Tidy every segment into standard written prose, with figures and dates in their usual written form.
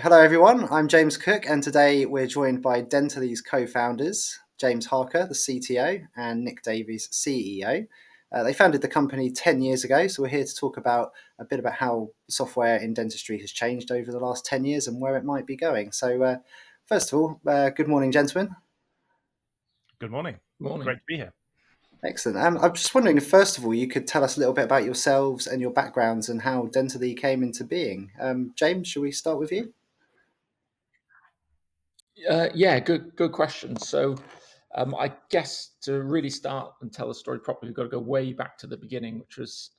Hello everyone, I'm James Cook, and today we're joined by Dentally's co-founders, James Harker, the CTO, and Nick Davies, CEO. They founded the company 10 years ago, so we're here to talk about a bit about how software in dentistry has changed over the last 10 years and where it might be going. So first of all, good morning, gentlemen. Good morning. Morning. Great to be here. Excellent. I'm just wondering if, first of all, you could tell us a little bit about yourselves and your backgrounds and how Dentally came into being. James, shall we start with you? Good question. So I guess to really start and tell the story properly, we've got to go way back to the beginning, which was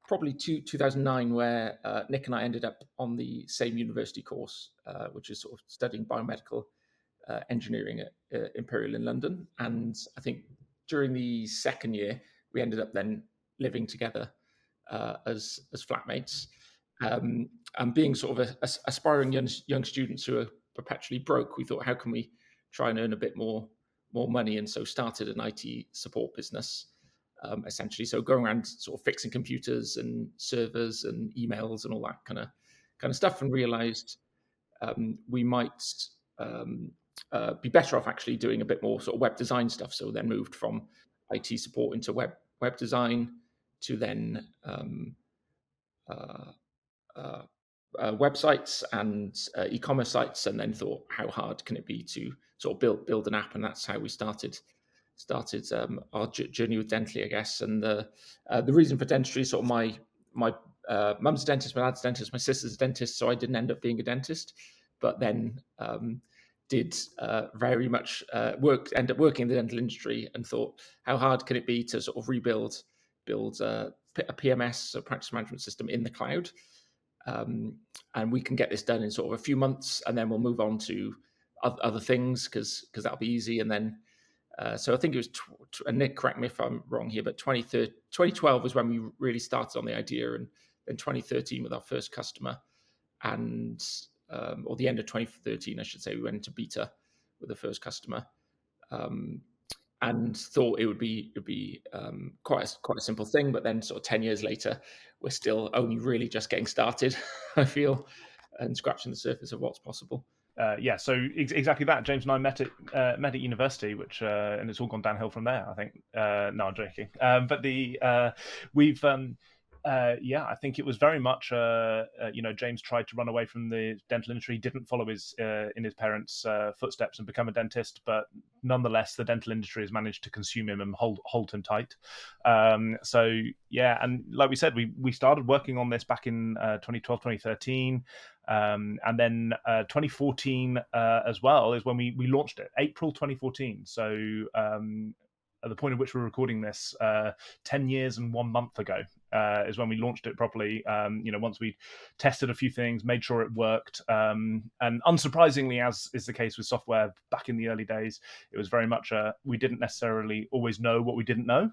probably 2009, where Nick and I ended up on the same university course, which is sort of studying biomedical engineering at Imperial in London. And I think during the second year, we ended up then living together as flatmates. And being sort of aspiring young students who are perpetually broke, we thought, how can we try and earn a bit more money? And so started an IT support business, essentially. So going around sort of fixing computers and servers and emails and all that kind of stuff, and realized we might be better off actually doing a bit more sort of web design stuff. So then moved from IT support into web design to then websites and e-commerce sites, and then thought, how hard can it be to sort of build an app? And that's how we started our journey with Dentally, I guess. And the reason for dentistry is sort of my mum's a dentist, my dad's a dentist, my sister's a dentist, so I didn't end up being a dentist, but then did very much end up working in the dental industry, and thought, how hard can it be to sort of build a PMS, a practice management system, in the cloud? And we can get this done in sort of a few months, and then we'll move on to other things because that'll be easy. And then, so I think it was, and Nick, correct me if I'm wrong here, but 2012 was when we really started on the idea, and then 2013 with our first customer, and or the end of 2013, I should say, we went into beta with the first customer. And thought it would be quite a simple thing, but then sort of 10 years later, we're still only really just getting started, I feel, and scratching the surface of what's possible. So exactly that. James and I met at university, which and it's all gone downhill from there, I think. No, I'm joking. But we've. I think it was very much, James tried to run away from the dental industry, didn't follow in his parents' footsteps and become a dentist, but nonetheless, the dental industry has managed to consume him and hold him tight. And like we said, we started working on this back in 2012, 2013. And then 2014 as well is when we launched it, April 2014. So at the point at which we're recording this, 10 years and 1 month ago is when we launched it properly. Once we tested a few things, made sure it worked. And unsurprisingly, as is the case with software back in the early days, it was very much we didn't necessarily always know what we didn't know.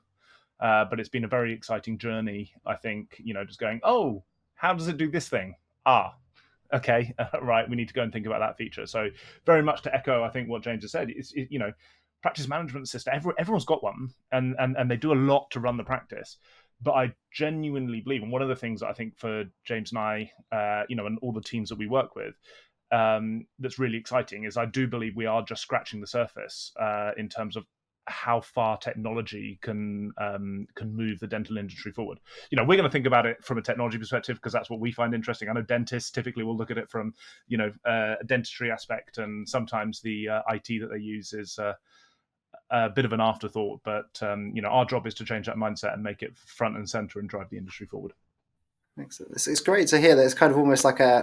But it's been a very exciting journey, I think, just going, oh, how does it do this thing? Okay, right, we need to go and think about that feature. So very much to echo, I think, what James has said, practice management system, everyone's got one, and they do a lot to run the practice. But I genuinely believe, and one of the things that I think for James and I, and all the teams that we work with, that's really exciting is I do believe we are just scratching the surface in terms of how far technology can move the dental industry forward. We're going to think about it from a technology perspective because that's what we find interesting. I know dentists typically will look at it from, a dentistry aspect, and sometimes the IT that they use is a bit of an afterthought. But our job is to change that mindset and make it front and center and drive the industry forward. Excellent. It's great to hear that it's kind of almost like I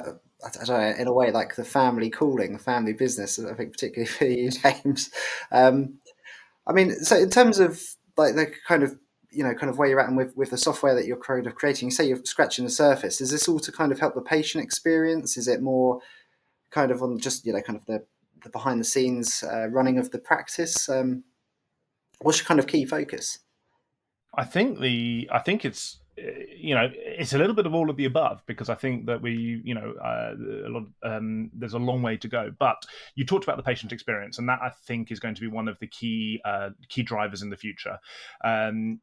don't know, in a way, like the family calling, the family business. I think particularly for you, James. So in terms of like the kind of where you're at and with the software that you're kind of creating, you say you're scratching the surface. Is this all to kind of help the patient experience? Is it more kind of on just kind of the behind the scenes running of the practice? What's your kind of key focus? I think it's it's a little bit of all of the above, because I think that there's a long way to go. But you talked about the patient experience, and that I think is going to be one of the key drivers in the future.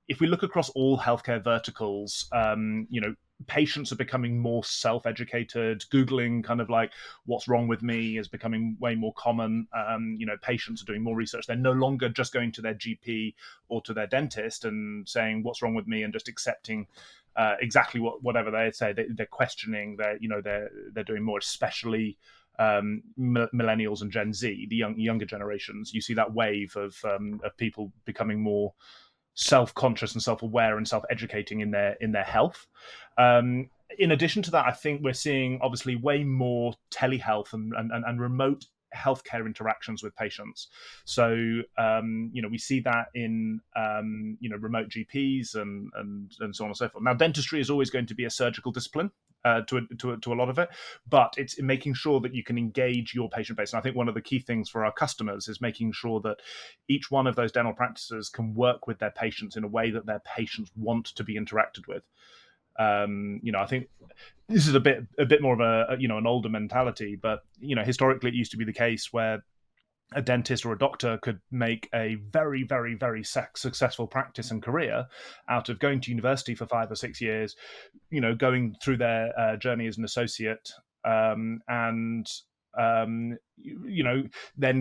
If we look across all healthcare verticals, patients are becoming more self-educated. Googling kind of like what's wrong with me is becoming way more common. Patients are doing more research. They're no longer just going to their GP or to their dentist and saying what's wrong with me and just accepting exactly whatever they say. They're questioning. They're doing more, especially millennials and Gen Z, the younger generations. You see that wave of people becoming more self-conscious and self-aware and self-educating in their health. In addition to that, I think we're seeing obviously way more telehealth and remote healthcare interactions with patients. So we see that in remote GPs and so on and so forth. Now, dentistry is always going to be a surgical discipline. To a lot of it, but it's making sure that you can engage your patient base. And I think one of the key things for our customers is making sure that each one of those dental practices can work with their patients in a way that their patients want to be interacted with. I think this is a bit more of an older mentality, but historically it used to be the case where a dentist or a doctor could make a very, very, very successful practice and career out of going to university for 5 or 6 years, going through their journey as an associate, and then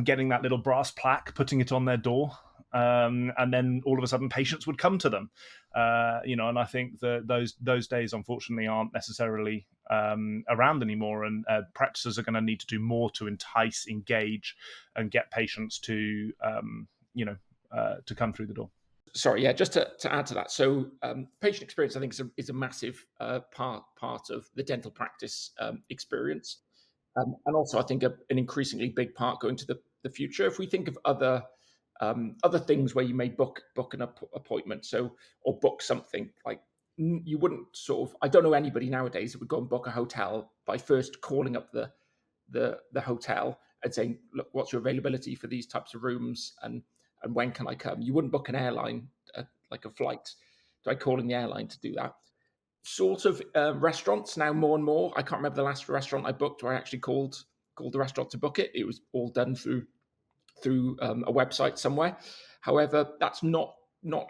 getting that little brass plaque, putting it on their door, and then all of a sudden patients would come to them. And I think that those days unfortunately aren't necessarily around anymore, and practices are going to need to do more to entice, engage, and get patients to to come through the door. Sorry, yeah, just to add to that. So patient experience, I think, is a massive part of the dental practice experience. And also, I think an increasingly big part going to the future. If we think of other things where you may book an appointment, or book something, like you wouldn't I don't know anybody nowadays that would go and book a hotel by first calling up the hotel and saying, look, what's your availability for these types of rooms, and when can I come? You wouldn't book an airline, like a flight, by calling the airline to do that. Sort of restaurants now, more and more. I can't remember the last restaurant I booked where I actually called the restaurant to book it. It was all done through a website somewhere. However, that's not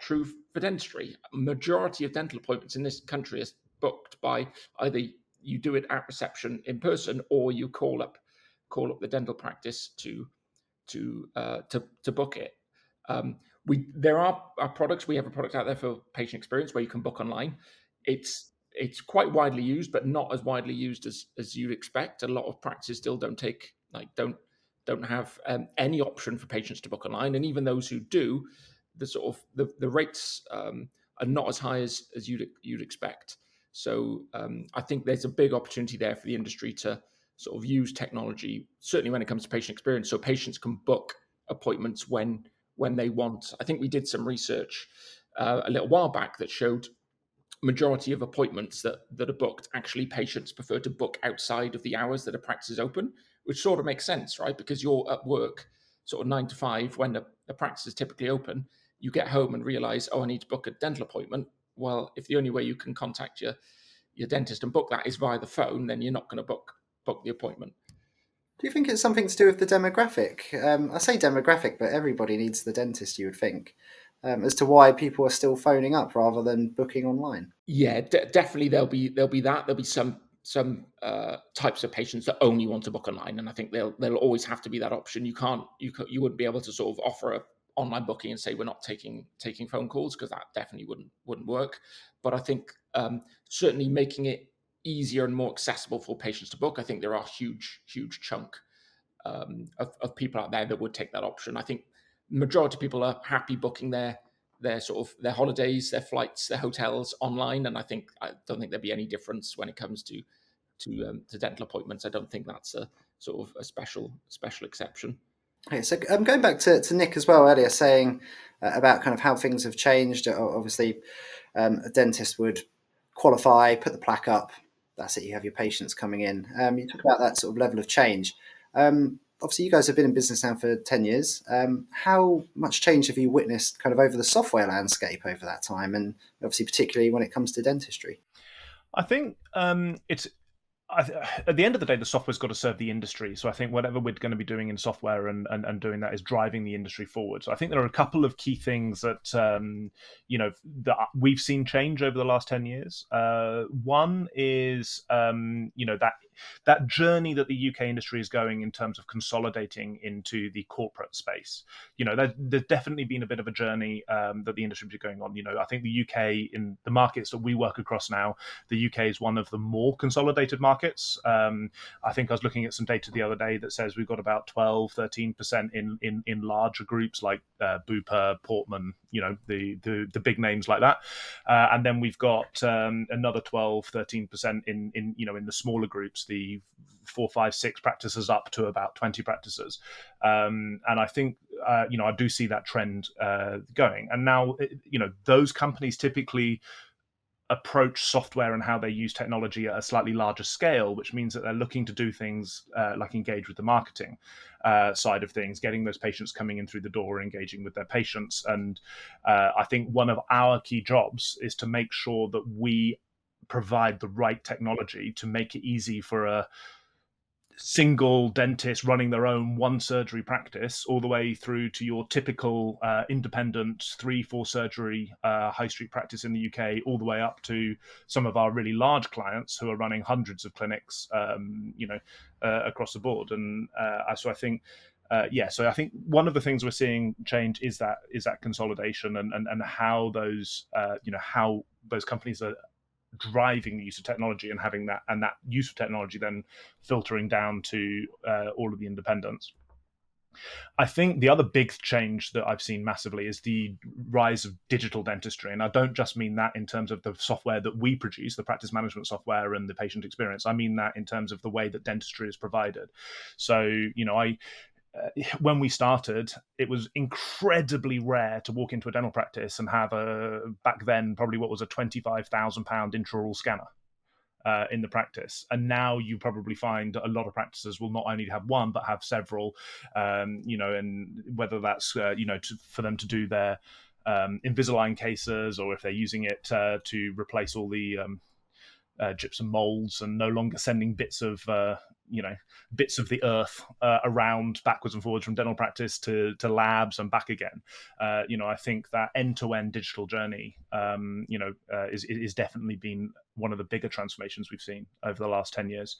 true for dentistry. Majority of dental appointments in this country is booked by either you do it at reception in person, or you call up the dental practice to book it. There are products. We have a product out there for patient experience where you can book online. It's quite widely used, but not as widely used as you'd expect. A lot of practices still don't have any option for patients to book online, and even those who do, the rates are not as high as you'd expect. So I think there's a big opportunity there for the industry to sort of use technology, certainly when it comes to patient experience, so patients can book appointments when they want. I think we did some research a little while back that showed majority of appointments that are booked, actually patients prefer to book outside of the hours that a practice is open, which sort of makes sense, right? Because you're at work sort of 9 to 5 when the practice is typically open. You get home and realize, I need to book a dental appointment. Well, if the only way you can contact your dentist and book that is via the phone, then you're not going to book the appointment. Do you think it's something to do with the demographic? I say demographic, but everybody needs the dentist, you would think, as to why people are still phoning up rather than booking online. Yeah, definitely there'll be that. There'll be some types of patients that only want to book online, and I think there'll always have to be that option. You wouldn't be able to sort of offer a online booking and say we're not taking phone calls, because that definitely wouldn't work. But I think certainly making it easier and more accessible for patients to book. I think there are huge chunk of people out there that would take that option. I think majority of people are happy booking their their holidays, their flights, their hotels online, and I don't think there'd be any difference when it comes to dental appointments. I don't think that's a sort of a special exception. Okay, so I'm going back to Nick as well earlier, saying about kind of how things have changed. Obviously, a dentist would qualify, put the plaque up. That's it. You have your patients coming in. You talk about that sort of level of change. Obviously, you guys have been in business now for 10 years. How much change have you witnessed kind of over the software landscape over that time, and obviously particularly when it comes to dentistry? I think At the end of the day, the software's got to serve the industry. So I think whatever we're going to be doing in software and doing that is driving the industry forward. So I think there are a couple of key things that that we've seen change over the last 10 years. One is that journey that the UK industry is going in terms of consolidating into the corporate space. There's definitely been a bit of a journey that the industry is going on. I think the UK, in the markets that we work across now, the UK is one of the more consolidated markets. I think I was looking at some data the other day that says we've got about 12-13% in larger groups like Bupa, Portman, the big names like that, and then we've got another 12-13% in the smaller groups, the 4, 5, 6 practices up to about 20 practices, and I think I do see that trend going. And now those companies typically approach software and how they use technology at a slightly larger scale, which means that they're looking to do things like engage with the marketing side of things, getting those patients coming in through the door, engaging with their patients. And I think one of our key jobs is to make sure that we provide the right technology to make it easy for a single dentist running their own one surgery practice, all the way through to your typical independent 3-4 surgery high street practice in the UK, all the way up to some of our really large clients who are running hundreds of clinics, across the board. And so I think. So I think one of the things we're seeing change is that consolidation and how those how those companies are driving the use of technology and having that use of technology then filtering down to all of the independents. I think the other big change that I've seen massively is the rise of digital dentistry. And I don't just mean that in terms of the software that we produce, the practice management software and the patient experience. I mean that in terms of the way that dentistry is provided. So, when we started, it was incredibly rare to walk into a dental practice and have back then, probably what was a £25,000 intraoral scanner in the practice. And now you probably find a lot of practices will not only have one, but have several, and whether that's, for them to do their Invisalign cases, or if they're using it to replace all the gypsum molds and no longer sending bits of the earth around backwards and forwards from dental practice to labs and back again. I think that end-to-end digital journey is definitely been one of the bigger transformations we've seen over the last 10 years.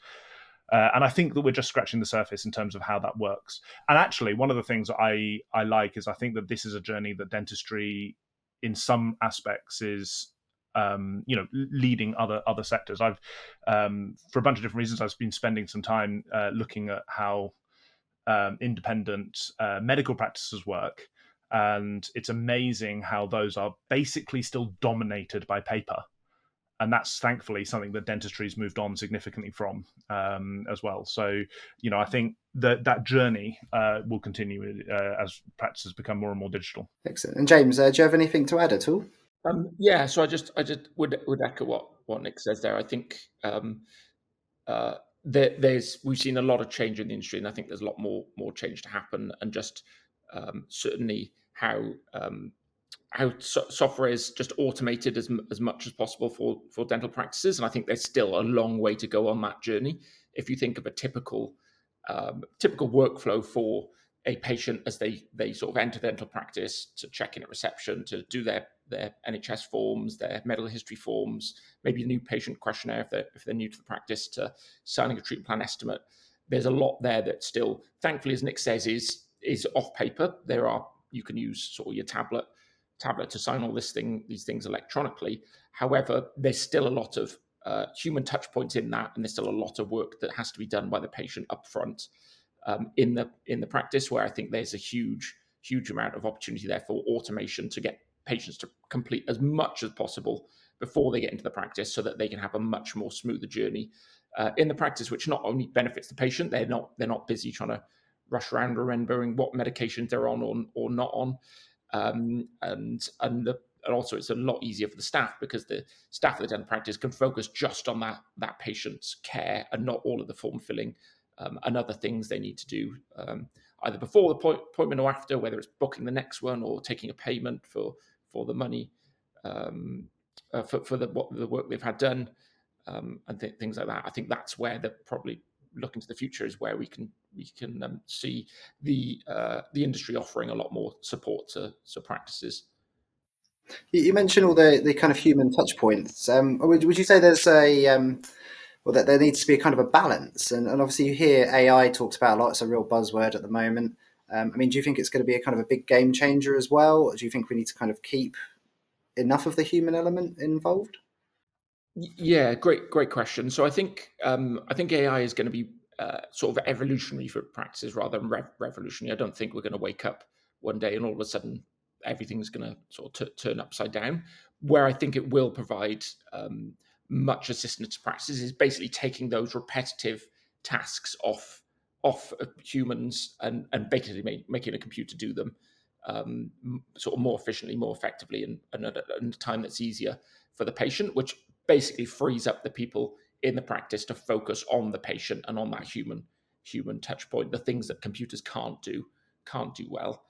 And I think that we're just scratching the surface in terms of how that works. And actually, one of the things that I like is I think that this is a journey that dentistry in some aspects is leading other sectors. I've for a bunch of different reasons, I've been spending some time looking at how independent medical practices work, and it's amazing how those are basically still dominated by paper. And that's thankfully something that dentistry's moved on significantly from as well. So, I think that journey will continue as practices become more and more digital. Excellent. And James, do you have anything to add at all? So I just would echo what Nick says there. I think we've seen a lot of change in the industry, and I think there's a lot more change to happen. And just certainly how software is just automated as much as possible for dental practices, and I think there's still a long way to go on that journey. If you think of a typical workflow for a patient as they sort of enter dental practice, to check in at reception, to do their NHS forms, their medical history forms, maybe a new patient questionnaire if they're new to the practice, to signing a treatment plan estimate. There's a lot there that still, thankfully, as Nick says, is off paper. You can use sort of your tablet to sign all these things electronically. However, there's still a lot of human touch points in that, and there's still a lot of work that has to be done by the patient up front in the practice, where I think there's a huge amount of opportunity there for automation to get patients to complete as much as possible before they get into the practice, so that they can have a much more smoother journey in the practice, which not only benefits the patient, they're not busy trying to rush around remembering what medications they're on or not on, and also it's a lot easier for the staff, because the staff of the dental practice can focus just on that patient's care and not all of the form filling and other things they need to do either before the appointment or after, whether it's booking the next one or taking a payment for the money for the work they've had done. things like that. I think that's where they're probably looking to the future, is where we can see the industry offering a lot more support to practices. You mentioned all the kind of human touch points. Would you say there's well, that there needs to be a kind of a balance? And obviously you hear AI talked about a lot. It's a real buzzword at the moment. I mean, do you think it's going to be a kind of a big game changer as well? Or do you think we need to kind of keep enough of the human element involved? Yeah, great question. So I think AI is going to be sort of evolutionary for practices rather than revolutionary. I don't think we're going to wake up one day and all of a sudden everything's going to sort of turn upside down. Where I think it will provide much assistance to practices is basically taking those repetitive tasks off humans and basically making a computer do them sort of more efficiently, more effectively, and at a time that's easier for the patient, which basically frees up the people in the practice to focus on the patient and on that human touch point, the things that computers can't do well,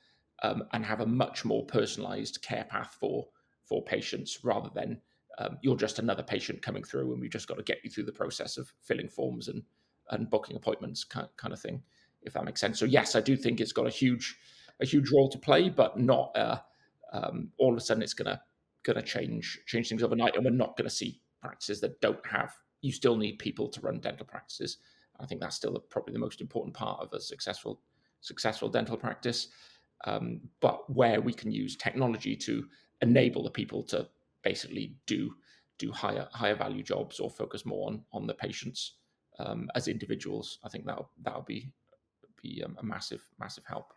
and have a much more personalized care path for patients, rather than you're just another patient coming through and we've just got to get you through the process of filling forms and booking appointments, kind of thing, if that makes sense. So yes, I do think it's got a huge role to play, but not all of a sudden it's gonna change things overnight, and we're not going to see practices that don't have. You still need people to run dental practices. I think that's still probably the most important part of a successful dental practice. But where we can use technology to enable the people to basically do higher value jobs or focus more on the patients as individuals, I think that'll be a massive help.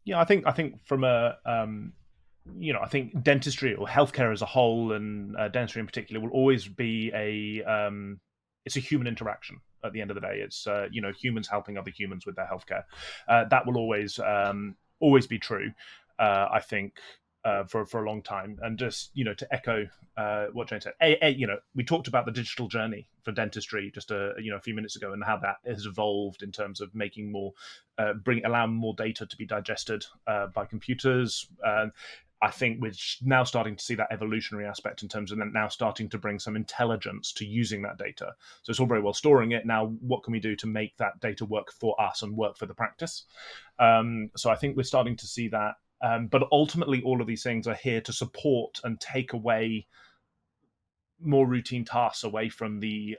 Yeah, I think from a I think dentistry or healthcare as a whole, and dentistry in particular, will always be it's a human interaction. At the end of the day, it's humans helping other humans with their healthcare. That will always be true. I think for a long time. And just to echo what Jane said, we talked about the digital journey for dentistry just a few minutes ago, and how that has evolved in terms of making more, allowing more data to be digested by computers. I think we're now starting to see that evolutionary aspect in terms of now starting to bring some intelligence to using that data. So it's all very well storing it. Now, what can we do to make that data work for us and work for the practice? So I think we're starting to see that. But ultimately, all of these things are here to support and take away more routine tasks away from the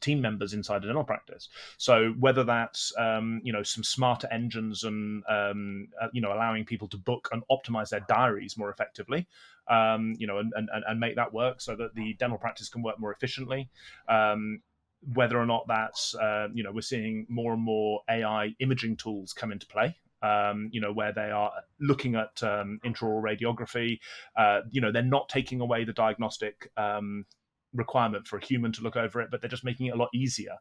team members inside a dental practice. So whether that's some smarter engines and allowing people to book and optimize their diaries more effectively, and make that work so that the dental practice can work more efficiently. Whether or not that's we're seeing more and more AI imaging tools come into play. Where they are looking at intraoral radiography. They're not taking away the diagnostic requirement for a human to look over it, but they're just making it a lot easier.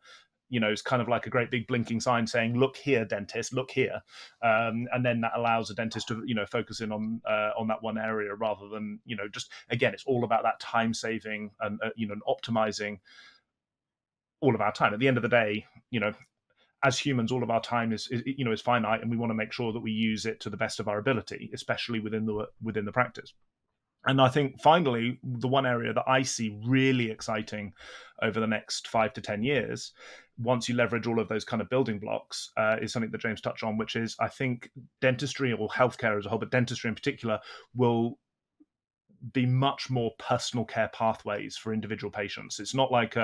It's kind of like a great big blinking sign saying, "Look here, dentist, look here," and then that allows a dentist to focus in on that one area, rather than just, again, it's all about that time saving and and optimizing all of our time. At the end of the day, as humans, all of our time is finite, and we want to make sure that we use it to the best of our ability, especially within the practice. And I think finally, the one area that I see really exciting over the next 5 to 10 years, once you leverage all of those kind of building blocks, is something that James touched on, which is, I think, dentistry, or healthcare as a whole, but dentistry in particular, will be much more personal care pathways for individual patients. It's not like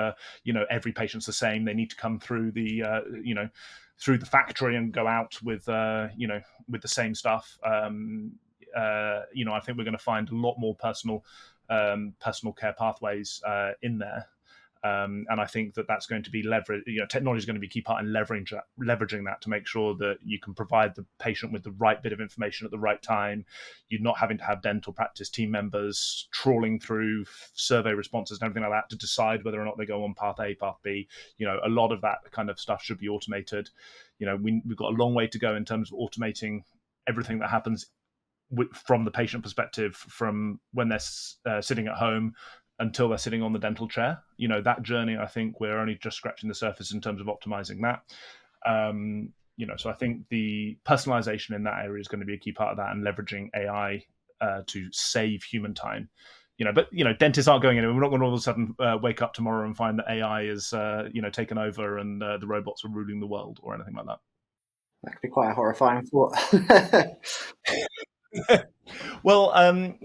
every patient's the same. They need to come through the through the factory and go out with with the same stuff. I think we're going to find a lot more personal care pathways in there. And I think that's going to be leveraged. Technology is going to be a key part in leveraging that to make sure that you can provide the patient with the right bit of information at the right time. You're not having to have dental practice team members trawling through survey responses and everything like that to decide whether or not they go on path A, path B. A lot of that kind of stuff should be automated. We've got a long way to go in terms of automating everything that happens from the patient perspective, from when they're sitting at home until they're sitting on the dental chair. That journey, I think we're only just scratching the surface in terms of optimizing that. So I think the personalization in that area is going to be a key part of that, and leveraging AI to save human time But dentists aren't going anywhere. We're not going to all of a sudden wake up tomorrow and find that AI is taken over and the robots are ruling the world or anything like that. That could be quite a horrifying thought. Well, and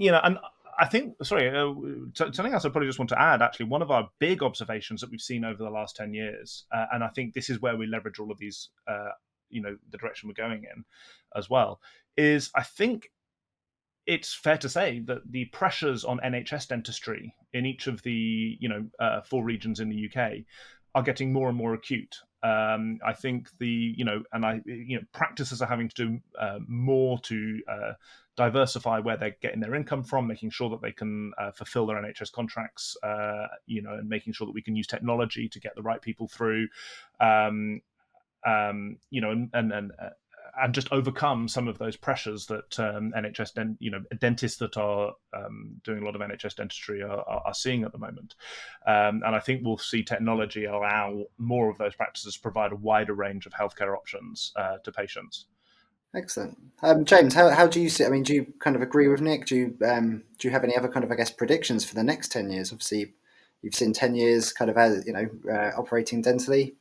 I think, something else I probably just want to add, actually, one of our big observations that we've seen over the last 10 years, and I think this is where we leverage all of these, the direction we're going in as well, is I think it's fair to say that the pressures on NHS dentistry in each of the 4 regions in the UK are getting more and more acute. I think practices are having to do more to diversify where they're getting their income from, making sure that they can fulfill their NHS contracts, and making sure that we can use technology to get the right people through, and just overcome some of those pressures that NHS dentists that are doing a lot of NHS dentistry are seeing at the moment. And I think we'll see technology allow more of those practices to provide a wider range of healthcare options to patients. Excellent. James, how do you see? I mean, do you kind of agree with Nick? Do you have any other kind of, I guess, predictions for the next 10 years? Obviously, you've seen 10 years kind of as operating dentally.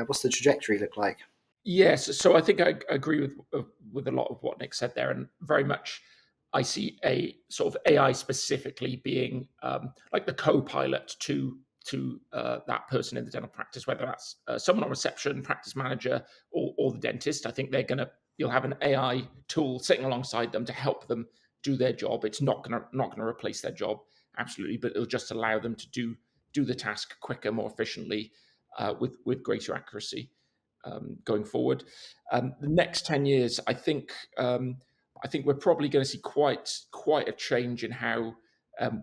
What's the trajectory look like? Yes, so I think I agree with a lot of what Nick said there, and very much I see a sort of AI specifically being like the co-pilot to that person in the dental practice, whether that's someone on reception, practice manager, or the dentist. I think you'll have an AI tool sitting alongside them to help them do their job. It's not gonna replace their job, absolutely, but it'll just allow them to do the task quicker, more efficiently, with greater accuracy. Going forward, the next 10 years, I think we're probably going to see quite a change in how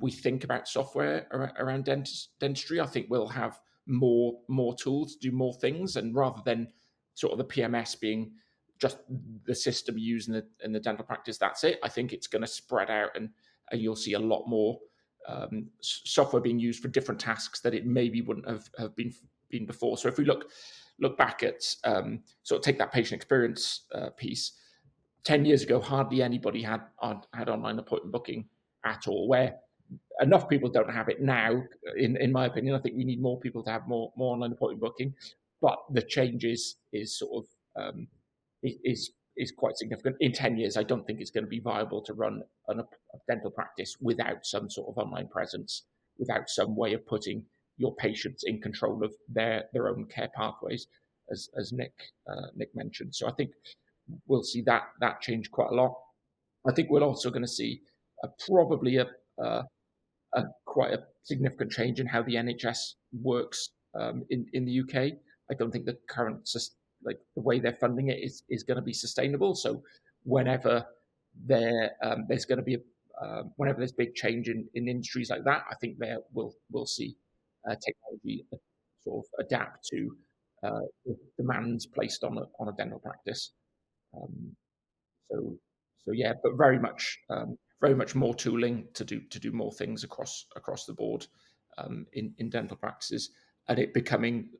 we think about software around dentistry. I think we'll have more tools to do more things, and rather than sort of the PMS being just the system used in the dental practice, that's it. I think it's going to spread out, and you'll see a lot more software being used for different tasks that it maybe wouldn't have been before. So if we look back at sort of take that patient experience piece, 10 years ago, hardly anybody had online appointment booking at all, where enough people don't have it now, in my opinion. I think we need more people to have more online appointment booking, but the change is sort of is quite significant. In 10 years, I don't think it's going to be viable to run a dental practice without some sort of online presence, without some way of putting your patients in control of their own care pathways, as Nick mentioned. So I think we'll see that change quite a lot. I think we're also going to see probably a quite a significant change in how the NHS works in the UK. I don't think the current the way they're funding it is going to be sustainable. So whenever there's going to be whenever there's big change in industries like that, I think we'll see technology sort of adapt to the demands placed on a dental practice. So yeah, but very much more tooling to do more things across the board in dental practices, and it becoming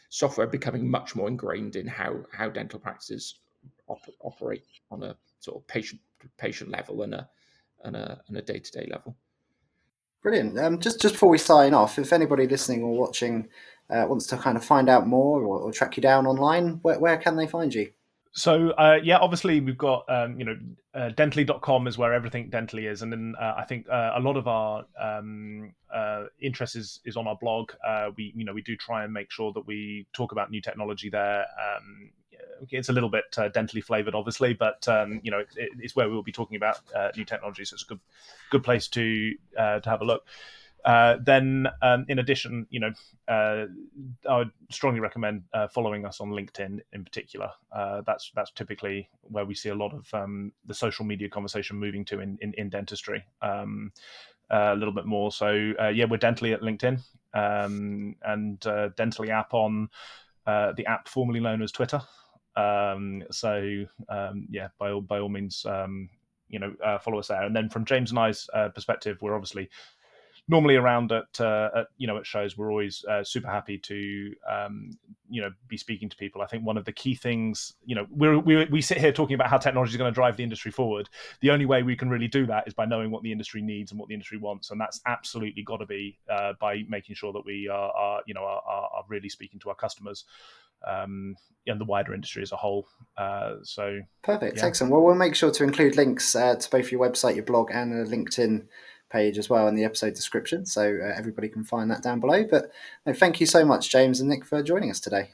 software becoming much more ingrained in how dental practices operate on a sort of patient level and a day-to-day level. Brilliant. Just before we sign off, if anybody listening or watching wants to kind of find out more or track you down online, where can they find you? So obviously we've got dentally.com is where everything dentally is, and then I think a lot of our interest is on our blog. We do try and make sure that we talk about new technology there. It's a little bit dentally flavored, obviously, but it's where we'll be talking about new technology. So it's a good place to have a look. Then, in addition, I would strongly recommend following us on LinkedIn in particular. That's typically where we see a lot of the social media conversation moving to in dentistry. A little bit more. So we're Dentally at LinkedIn, and Dentally app on the app formerly known as Twitter. By all means, follow us there. And then from James and I's perspective, we're obviously normally around at shows, we're always super happy to be speaking to people. I think one of the key things, we sit here talking about how technology is going to drive the industry forward. The only way we can really do that is by knowing what the industry needs and what the industry wants, and that's absolutely got to be by making sure that we are really speaking to our customers and the wider industry as a whole. Perfect, excellent. Well, we'll make sure to include links to both your website, your blog, and a LinkedIn page as well in the episode description, so everybody can find that down below. But thank you so much, James and Nick, for joining us today.